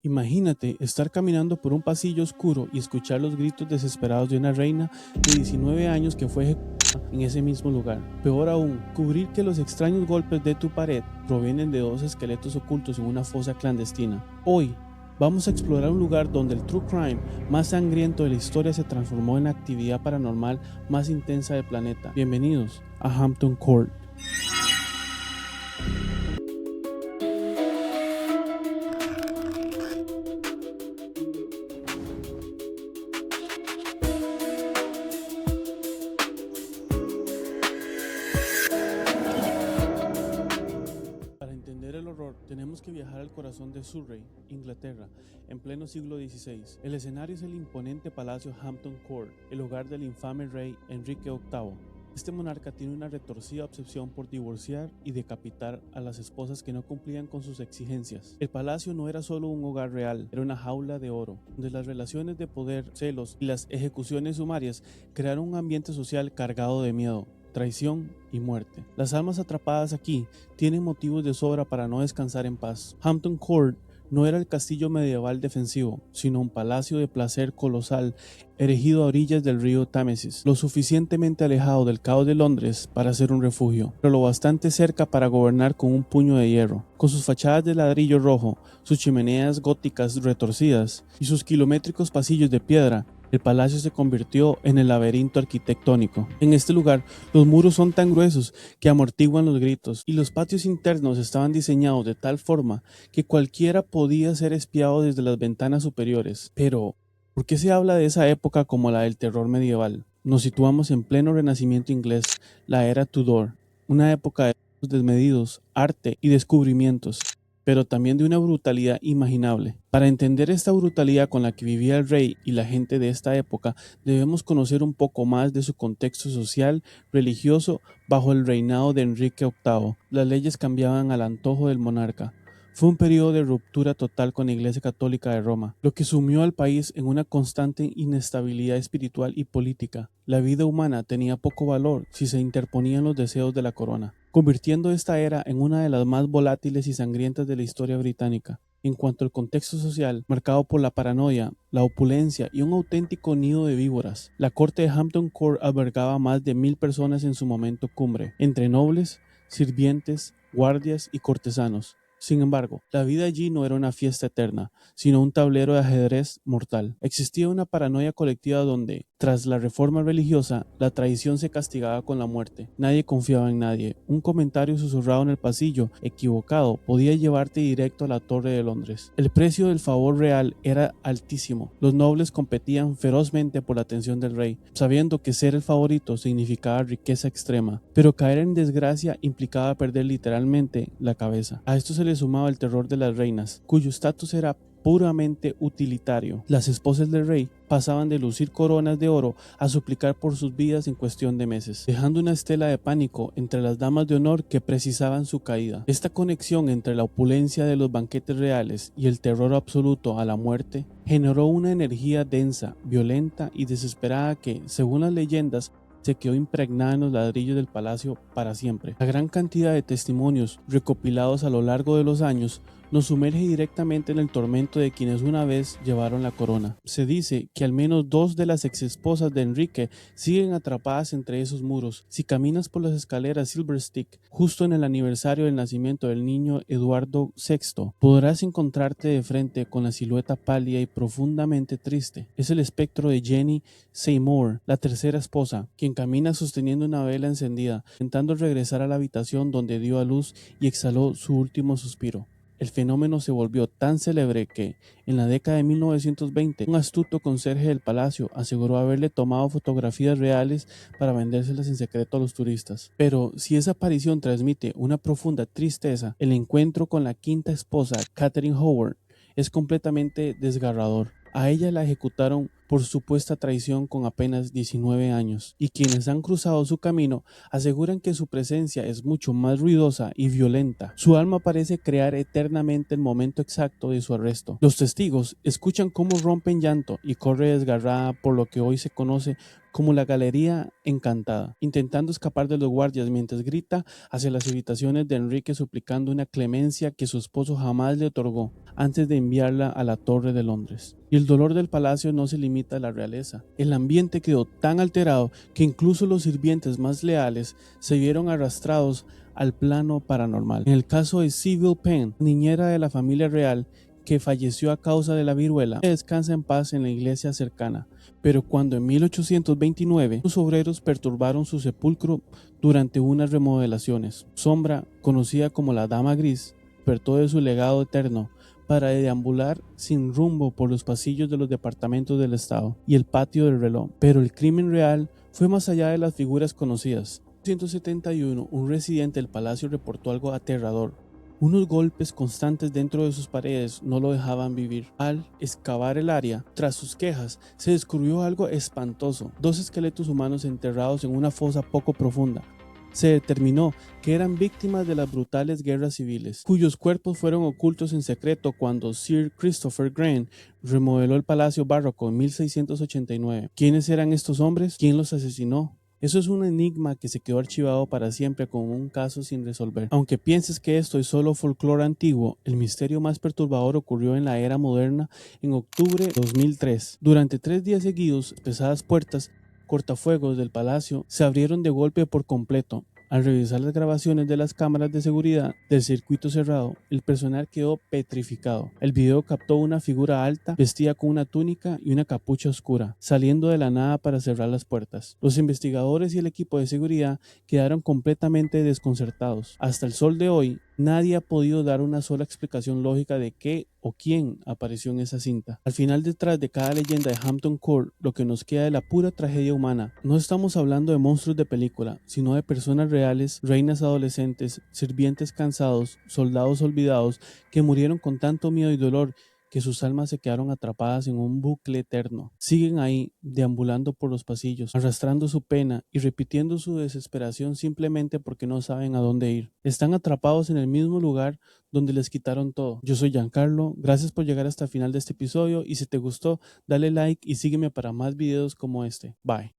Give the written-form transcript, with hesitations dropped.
Imagínate estar caminando por un pasillo oscuro y escuchar los gritos desesperados de una reina de 19 años que fue ejecutada en ese mismo lugar. Peor aún, cubrir que los extraños golpes de tu pared provienen de dos esqueletos ocultos en una fosa clandestina. Hoy, vamos a explorar un lugar donde el true crime más sangriento de la historia se transformó en la actividad paranormal más intensa del planeta. Bienvenidos a Hampton Court. Para entender el horror, tenemos que viajar al corazón de Surrey, Inglaterra, en pleno siglo XVI. El escenario es el imponente palacio Hampton Court, el hogar del infame rey Enrique VIII. Este monarca tiene una retorcida obsesión por divorciar y decapitar a las esposas que no cumplían con sus exigencias. El palacio no era solo un hogar real, era una jaula de oro, donde las relaciones de poder, celos y las ejecuciones sumarias crearon un ambiente social cargado de miedo, traición y muerte. Las almas atrapadas aquí tienen motivos de sobra para no descansar en paz. Hampton Court no era el castillo medieval defensivo, sino un palacio de placer colosal erigido a orillas del río Támesis, lo suficientemente alejado del caos de Londres para ser un refugio, pero lo bastante cerca para gobernar con un puño de hierro. Con sus fachadas de ladrillo rojo, sus chimeneas góticas retorcidas y sus kilométricos pasillos de piedra, el palacio se convirtió en el laberinto arquitectónico. En este lugar, los muros son tan gruesos que amortiguan los gritos, y los patios internos estaban diseñados de tal forma que cualquiera podía ser espiado desde las ventanas superiores. Pero, ¿por qué se habla de esa época como la del terror medieval? Nos situamos en pleno renacimiento inglés, la era Tudor, una época de desmedidos, arte y descubrimientos, pero también de una brutalidad inimaginable. Para entender esta brutalidad con la que vivía el rey y la gente de esta época, debemos conocer un poco más de su contexto social, religioso, bajo el reinado de Enrique VIII. Las leyes cambiaban al antojo del monarca. Fue un periodo de ruptura total con la Iglesia Católica de Roma, lo que sumió al país en una constante inestabilidad espiritual y política. La vida humana tenía poco valor si se interponían los deseos de la corona, convirtiendo esta era en una de las más volátiles y sangrientas de la historia británica. En cuanto al contexto social, marcado por la paranoia, la opulencia y un auténtico nido de víboras, la corte de Hampton Court albergaba a más de 1000 personas en su momento cumbre, entre nobles, sirvientes, guardias y cortesanos. Sin embargo, la vida allí no era una fiesta eterna, sino un tablero de ajedrez mortal. Existía una paranoia colectiva donde, tras la reforma religiosa, la traición se castigaba con la muerte. Nadie confiaba en nadie. Un comentario susurrado en el pasillo, equivocado, podía llevarte directo a la Torre de Londres. El precio del favor real era altísimo. Los nobles competían ferozmente por la atención del rey, sabiendo que ser el favorito significaba riqueza extrema, pero caer en desgracia implicaba perder literalmente la cabeza. A esto se le sumaba el terror de las reinas, cuyo estatus era puramente utilitario. Las esposas del rey pasaban de lucir coronas de oro a suplicar por sus vidas en cuestión de meses, dejando una estela de pánico entre las damas de honor que precisaban su caída. Esta conexión entre la opulencia de los banquetes reales y el terror absoluto a la muerte generó una energía densa, violenta y desesperada que, según las leyendas, se quedó impregnada en los ladrillos del palacio para siempre. La gran cantidad de testimonios recopilados a lo largo de los años nos sumerge directamente en el tormento de quienes una vez llevaron la corona. Se dice que al menos dos de las exesposas de Enrique siguen atrapadas entre esos muros. Si caminas por las escaleras Silver Stick, justo en el aniversario del nacimiento del niño Eduardo VI, podrás encontrarte de frente con la silueta pálida y profundamente triste. Es el espectro de Jenny Seymour, la tercera esposa, quien camina sosteniendo una vela encendida, intentando regresar a la habitación donde dio a luz y exhaló su último suspiro. El fenómeno se volvió tan célebre que, en la década de 1920, un astuto conserje del palacio aseguró haberle tomado fotografías reales para vendérselas en secreto a los turistas. Pero si esa aparición transmite una profunda tristeza, el encuentro con la quinta esposa, Catherine Howard, es completamente desgarrador. A ella la ejecutaron por supuesta traición con apenas 19 años, y quienes han cruzado su camino aseguran que su presencia es mucho más ruidosa y violenta. Su alma parece crear eternamente el momento exacto de su arresto. Los testigos escuchan cómo rompe en llanto y corre desgarrada por lo que hoy se conoce como la Galería Encantada, intentando escapar de los guardias mientras grita hacia las habitaciones de Enrique suplicando una clemencia que su esposo jamás le otorgó antes de enviarla a la Torre de Londres. Y el dolor del palacio no se limita a la realeza. El ambiente quedó tan alterado que incluso los sirvientes más leales se vieron arrastrados al plano paranormal. En el caso de Sybil Penn, niñera de la familia real que falleció a causa de la viruela, descansa en paz en la iglesia cercana. Pero cuando en 1829 los obreros perturbaron su sepulcro durante unas remodelaciones, Sombra, conocida como la Dama Gris, despertó de su legado eterno para deambular sin rumbo por los pasillos de los departamentos del Estado y el patio del reloj. Pero el crimen real fue más allá de las figuras conocidas. En 1971, un residente del palacio reportó algo aterrador. Unos golpes constantes dentro de sus paredes no lo dejaban vivir. Al excavar el área, tras sus quejas, se descubrió algo espantoso: 2 esqueletos humanos enterrados en una fosa poco profunda. Se determinó que eran víctimas de las brutales guerras civiles, cuyos cuerpos fueron ocultos en secreto cuando Sir Christopher Wren remodeló el Palacio Barroco en 1689. ¿Quiénes eran estos hombres? ¿Quién los asesinó? Eso es un enigma que se quedó archivado para siempre como un caso sin resolver. Aunque pienses que esto es solo folclore antiguo, el misterio más perturbador ocurrió en la era moderna en octubre de 2003. Durante 3 días seguidos, pesadas puertas cortafuegos del palacio se abrieron de golpe por completo. Al revisar las grabaciones de las cámaras de seguridad del circuito cerrado, el personal quedó petrificado. El video captó una figura alta, vestida con una túnica y una capucha oscura, saliendo de la nada para cerrar las puertas. Los investigadores y el equipo de seguridad quedaron completamente desconcertados. Hasta el sol de hoy, nadie ha podido dar una sola explicación lógica de qué o quién apareció en esa cinta. Al final, detrás de cada leyenda de Hampton Court, lo que nos queda es la pura tragedia humana. No estamos hablando de monstruos de película, sino de personas reales, reinas adolescentes, sirvientes cansados, soldados olvidados, que murieron con tanto miedo y dolor que sus almas se quedaron atrapadas en un bucle eterno. Siguen ahí, deambulando por los pasillos, arrastrando su pena y repitiendo su desesperación simplemente porque no saben a dónde ir. Están atrapados en el mismo lugar donde les quitaron todo. Yo soy Giancarlo, gracias por llegar hasta el final de este episodio y si te gustó, dale like y sígueme para más videos como este. Bye.